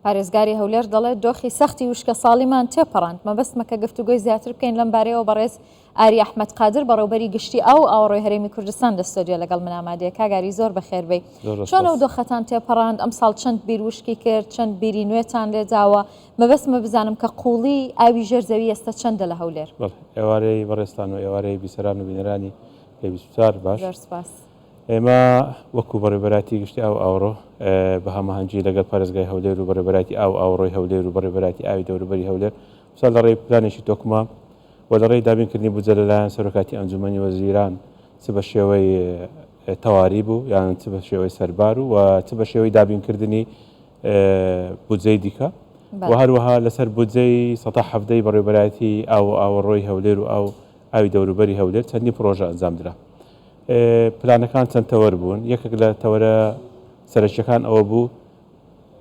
پارێزگاری هەولێر دەڵێت دۆخی سەختی وشکە ساڵیمان تێپەڕاند مەبەستمەکە گفتوگۆی زیاتر بکەین لەم بارەیەوە بەڕێز ئاری ئەحمەد قادر بەڕێوەبەری گشتی ئەو ئاوەڕۆی هەرێمی کوردستان لە ستۆدیۆ لەگەڵ من ئامادەیە. کاگاری زۆر بەخێربەی. چۆن ئەو دۆخەتان تێپەڕاند؟ ئەم ساڵ چەند بیر وشکی کرد؟ چەند بیری نوێتان لێداوە؟ مەبەستمە بزانم کە قوڵی ئاوی ژێرزەوی ئێستا چەندە لە هەولێر؟ ئێوارەی بەڕێستان و ئێوارەی بیسەران و بینەرانی پێویستار باش. زۆر سپاس. ئێمە وەکو بەڕێوەبەراتی گشتی ئاو ئاوڕۆ بە هەماهەنگی لەگەڵ پارێزگای هەولێر و بەڕێوەبەراتی ئاو ئاوڕۆی هەولێر و بەڕێوەبەراتی ئاوی دەوروبەری هەولێر ساڵ لە ڕێی پلانێکی تۆکمە و لە ڕێی دابینکردنی بودجە لەلایەن سەرۆکاتی ئەنجومەنی وەزیران چ بە شێوەی تەواری بوو یان چ بە شێوەی سەربار و چ بە شێوەی دابینکردنی بودجەی دیکە و هەروەها لەسەر بودجەی ١٧٠ بەڕێوەبەراتی ئاو ئاوەڕۆی هەولێر و ئاوی دەوروبەری هەولێر چەندی پرۆژە ئەنجامدرا. پلانەکان چەند تەوەر بوون. یەکێک لە تەوەرە سەرچیەکان ئەوە بوو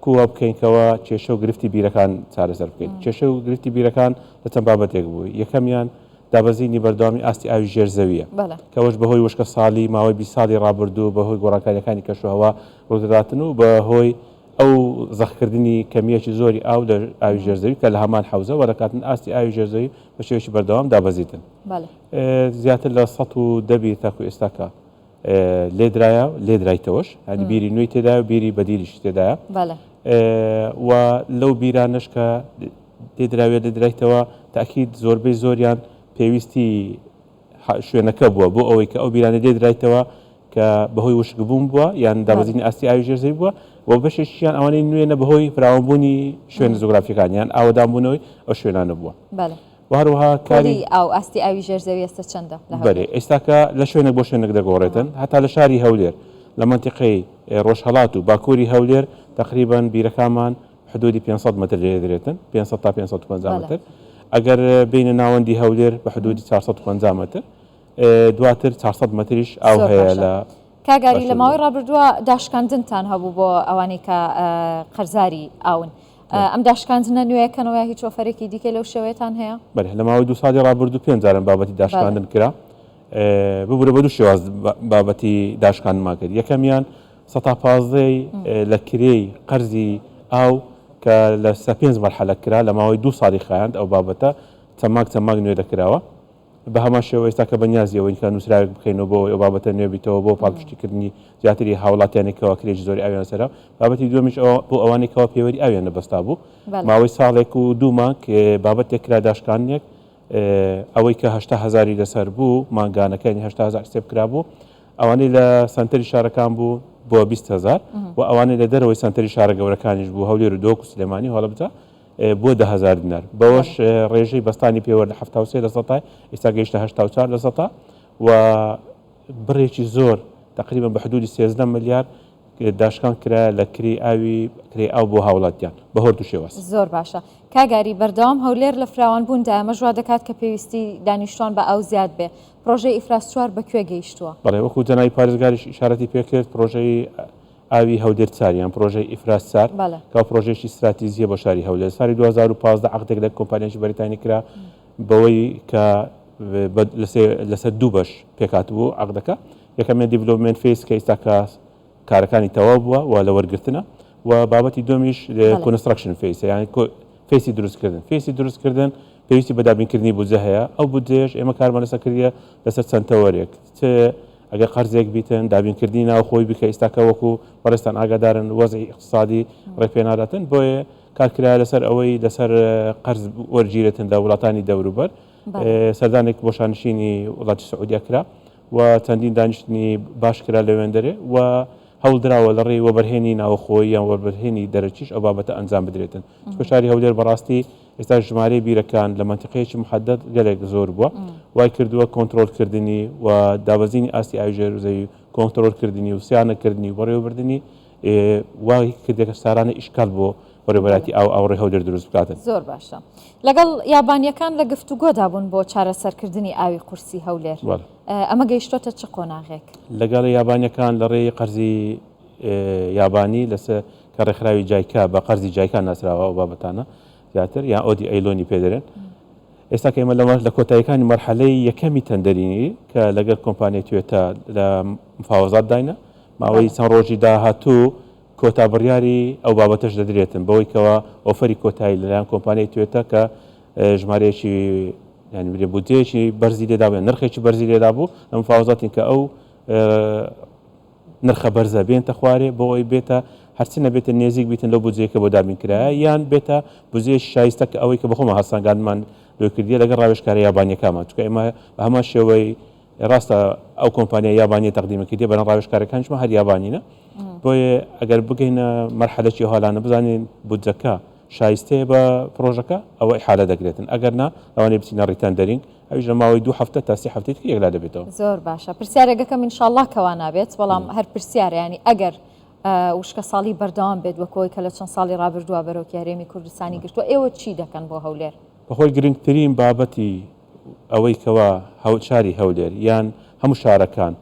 کووە بکەینکەوە کێشە و گرفتی بیرەکان چارەسەر بکەین. کێشە و گرفتی بیرەکان لە چەند بابەتێک بوو. یەکەمیان دابەزینی بەردەوامی ئاستی ئاوی ژێرزەویە کەەوەش بەهۆی وشکە ساڵی ماوەی 20 ساڵی ڕابردوو بەهۆی گۆڕانکاریەکانی کەشوهەوا ڕوودەداتن و بەهۆی ئەو زەخکردنی کەمیەکی زۆری ئاو لە ئاوی ژێرزەوی کە لە هەمان حوزە وەرەکاتن ئاستی ئاوی ژێرزەوی بە شێوەیەکی بەردەوام دابەزیتن. زیاتر لە 110 تاکو ئێستاکە لێدرایتەوەش هەنی بیری نوێی تێدا و بیری بەدیریش تێدایە و لەو بیرانش کە لێدراوێت لێدرایتەوە تاکید زۆربەی زۆریان پێویستی شوێنەکە بووە بۆ ئەوەی کە ئەو بیرانە لێدرایتەوە کە بەهۆی وشکبوون بووە یان دابەزینی ئاستی ئاوی ژێرزەوی بووە و بەشێکیان ئەوانەی نوێنە بەهۆی فراوانبوونی شوێنە جوگرافیەکان یان ئاوەدانبوونەوەی ئەو شوێنانە بووە. وهروها کاری ئاو ئاستی ئاوی ژێرزەوی ئێستا چەندە؟ بەێ ئێستاکە لە شوێنێک بۆ شوێنێک دەگۆڕێتن هەتا لە شاری هەولێر لە منتیقەی ڕۆژهەڵات و باکووری هەولێر تقریبان بیرەکانمان حدودی 500 متر لێدرێتن 500 تا 550 متر ئەگەر بینە ناوەندی هەولێر بە حدودی 450 متر دواتر 400 متریش ئاو هەیە لە کاگاری لە ماوەی ڕابردووە داشکاندنتان هەبوو بۆ ئەوانەی کە قەرزاری ئاون. ئەم داشکاندنە نوێیەکەنەوە هیچ وەفەرێکی دیکە لەو شێوەیەتان هەیە؟ بەێ لە ماوەی 2 ساڵی ڕابردوو 5 جارم بابەتی داشکاندن کرا ببوورە بە دوو شێواز بابەتی داشکاندمان کرد. یەکەمیان 115 لە کرێی قەرزی ئاو کە لە 5 مەرحەلە کرا لە ماوەی 2 ساڵی خایاند ئەو بابەتە چەماک نوێ دەکراوە بە هەمان شێوە ئێستا کە بەنیازیەوەی کە نووسراوێک بکەینەوە بۆ ئەو بابەتە نوێ بیتەوە بۆ پاڵپشتیکردنی زیاتری هاوڵاتیانێکەوە کرێژی زۆری ئاویان سەرا بابەتی دومیش بۆ ئەوانێکەوە پێوەری ئاویان نەبەستا بوو ماوەی ساڵێک و دوومان کە بابەتێک کرا داشکاندنێک ئەوەی کە 800,000 لەسەر بوو ماگانەکانی 800,000 سێ بکرا بوو ئەوانەی لە سنتەری شارەکان بوو بۆ 20,000 و ئەوانەی لە دەرەوەی سنتەری شارە گەورەکانیش بوو هەولێر و دۆک و سلێمانی هەڵە بجە بۆ 10,000 دینار بەوەش ڕێژەی بەستانی پێوەردە 73% ئێستا گەیشتە 84% و بڕێکی زۆر تقریبا بە حدودی 13 ملیار داشکان کرا لە کری ئاوی کری ئاو بۆ هاوڵاتیان بە هەردوو شێوەس. زۆر باشە کاگاری بەردەوام هەولێر لە فراوانبووندا ئەمە ژوا دەکات کە پێویستی دانیشتوان بە ئەو زیاد بێ. پرۆژەی ئینفراستراکچوار بەکوێ گەیشتووە؟ بەڵێ وەکو جەنابی پارێزگاریش ئیشارەتی پێکرد پرۆژەی ئاوی هەولێر چاریان پرۆژەی ئینفراستراکچوار کە پرۆژێکی استراتیژیە بۆ شاری هەولێر ساڵی 2015 عقدێک لە کۆمپانیایکی بەریتانی کرا بەوەی کە لەسەر دوو بەش پێکات بوو عقدەکە یەکەمێ دیڤلۆپمنت فیس کە ئێستا کارەکانی تەواو بووە و لە وەرگرتنە و بابەتی دومیش کۆنستراکشن فیس یعنی فیسی دروستکردن فیسی دروستکردن پێویستی بە دابینکردنی بودجە هەیە ئەو بودجەش ئێمە کارمان لەسەر کردیە لەسەر چەند تەوەرێک ئەگەر قەرزێک بیتن دابینکردنی ناوخۆی بکە ئێستاکە وەکو بەڕێستان ئاگادارن وەزعی اقتصادی ڕێپێناداتن بۆیە کارکرا لەسەر ئەوەی لەسەر قەرز وەرگیرێتن لە وڵاتانی دەوروبەر سەردانێک بۆ شانشینی وڵاتی سعودیا کرا و چەندین دانیشتنی باش کرا لەوێندەرێ و هەوڵدراوە لە ڕێی وەبەرهێنی ناوخۆی یان وەبەرهێنی دەرەچیش ئەو بابەتە ئەنجام بدرێتن چکە شاری هەولێر بەڕاستی ئێستا ژمارەی بیرەکان لە منتیقەیەکی محەدەد گەلێک زۆر بووە وای کردووە کۆنتڕۆلکردنی و دابەزینی ئاستی ئاوی ژێرزەوی کۆنتڕۆلکردنی و سیانەکردنی و بەڕێوەبردننی وای کردێکە سارانە ئیشکال بۆ بەڕێوەبەراتی ئاوڕێ هەولێر دروست بکاتن. زۆر باشە لەگەڵ یابانیەکان لە گفتوگۆدا بوون بۆ چارەسەرکردنی ئاوی قورسی هەولێر ئەمە گەیشتۆتە چ قۆناغێک؟ لەگەڵ یابانیەکان لە ڕێی قەرزی یابانی لەسەر کە ڕێکخراوی جایکا بە قەرزی جایکان ناسراوە و بابەتانە زیاتر یان ئۆدی ئەیلۆنی پێدەرێن ئێستا کە ئێمە لە کۆتاییەکانی مەرحەلەی یەکەمی تەندەرینی کە لەگەر کۆمپانیای توێتە لە مفاوەزات داینە ماوەی چەند ڕۆژی داهاتوو کۆتا بڕیاری ئەو بابەتەش دەدرێتن بەوەی کەەوە ئۆفەری کۆتایی لەلایەن کۆمپانیای توێتە کە ژمارەیەکی ینی بودجەیەکی بەرزی لێدا بێن نرخێکی بەرزی لێدا بوو لە مفاوزاتی کە ئەو نرخە بەرزە بێنتە خوارێ بۆ ئەوی بێتە هەرچی نەبێتە نێزیک بیتن لەو بودجەیەکە بۆ دابینکرایە یان بێتە بودجەیەکی شایستە کە ئەوەی کە بەخۆمە هەستانگانمان لێکردیە لەگەڵ ڕاوێژکاری یابانیەکانمان چونکە ئێمە بە هەمان شێوەی ڕاستە ئەو کۆمپانیای یابانی تەقدیمەکردی بەنە ڕاوێژکارەکانشمە هەر یابانینە بۆیە ئەگەر بگەینە مەرحەلەی هەڵانە بزانین بودجەکە شایستەیە بە پرۆژەکە ئەوە ئیحالە دەگرێتن ئەگەر نا ئەوانەی بچینە ڕیتان دەرینگ ئەویش لە ماوەی 2 هەفتە تا 3 هەفتەیەکی یەکلا دەبێتەوە زۆر باشە پرسیارێکەکەم ئینشاءالله کەوا نابێت بەڵام هەر پرسیارە ینی ئەگەر وشکە ساڵی بەردەوام بێت وەکۆی کە لە چەند ساڵی ڕابردووە بەرەوکی هەرێمی کوردستانی گرتووە ئێوە چی دەکەن بۆ هەولێر بەخۆی گرنگترین بابەتی ئەوەی کەوا هەولشاری هەولێر یان هەموو شارەکان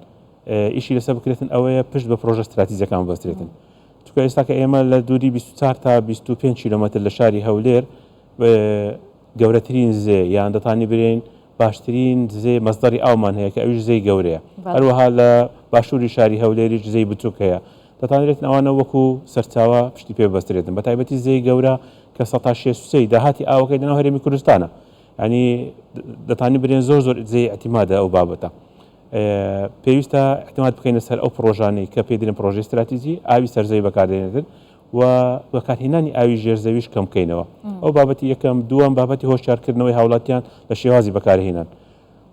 ئیشی لەسەر بکرێتن ئەوەیە پشت بە پرۆژە استراتیزیەکان بەسترێتن چونکە ئێستا کە ئێمە لە دووری 24 تا 25 کیلومتر لە شاری هەولێر گەورەترین زێ یان دەتانی برێن باشترین زێ مەزدەری ئاومان هەیە کە ئەوش زەی گەورەیە هەروەها لە باشووری شاری هەولێریش زەی بچووک هەیە دەتانرێتن ئەوانە وەکو سەرچاوە پشتی پێ بەسترێتن بە تایبەتی زەی گەورە کە 16 داهاتی ئاوەکەی لەناو هەرێمی کوردستانە ینی دەتانی برێن زۆر زەی ئەتیمادە ئەو بابەتە پێویستە احتیمات بکەین لەسەر ئەو پرۆژانەی کە پێدرێن پرۆژەی استراتیزی ئاوی سەرزەوی بەکاردێنێتن و بەکارهێنانی ئاوی ژێرزەویش کەم بکەینەوە ئەو بابەتی یەکەم دووەم بابەتی هۆشیارکردنەوەی هاوڵاتیان لە شێوازی بەکارهێنان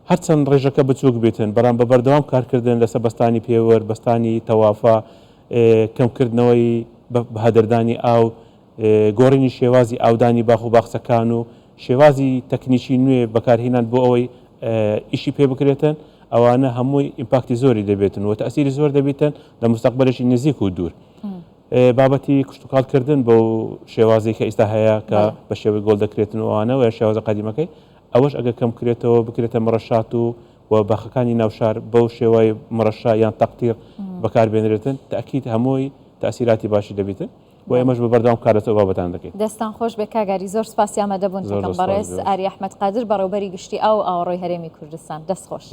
هەرچەند ڕێژەکە بچووک بێتن بەڵام بە بەردەوام کارکردن لەسەر بەستانی پێوەر بەستانی تەوافا کەمکردنەوەی بەهدەردانی ئاو گۆڕینی شێوازی ئاودانی باخ و باخچەکان و شێوازی تەکنیکی نوێ بەکارهێنان بۆ ئەوەی ئیشی پێ بکرێتن ئەوانە هەمووی ئیمپاکتی زۆری دەبێتن و تەسیری زۆر دەبێتن لە مستەقبلێکی نزیک و دوور بابەتی کشتتوکالکردن بۆ شێوازی کە ئێستا هەیە کە بە شێوەی گۆڵ دەکرێتن وانەوە یا شێوازە قەدیمەکەی ئەوەش ئەگە کەم کرێتەوە بکرێتە مڕەشات و باخەکانی ناوشار بەو شێوای مڕەشا یان تەقتیر بەکاربێنرێتن تاکید هەمووی تەسیراتی باشی دەبێتن و ئێمەش بە بەردەوام کارەوە بابەتان دەکەین دەستان خۆش بێ کاگاری زۆر سپاسی ئامادەبوون بەڕێز ئاری ئەحمەد قادر بەڕێوەبەری گشتی ئەو ئاوەڕۆی هەرێمی کوردستان دەست خۆش.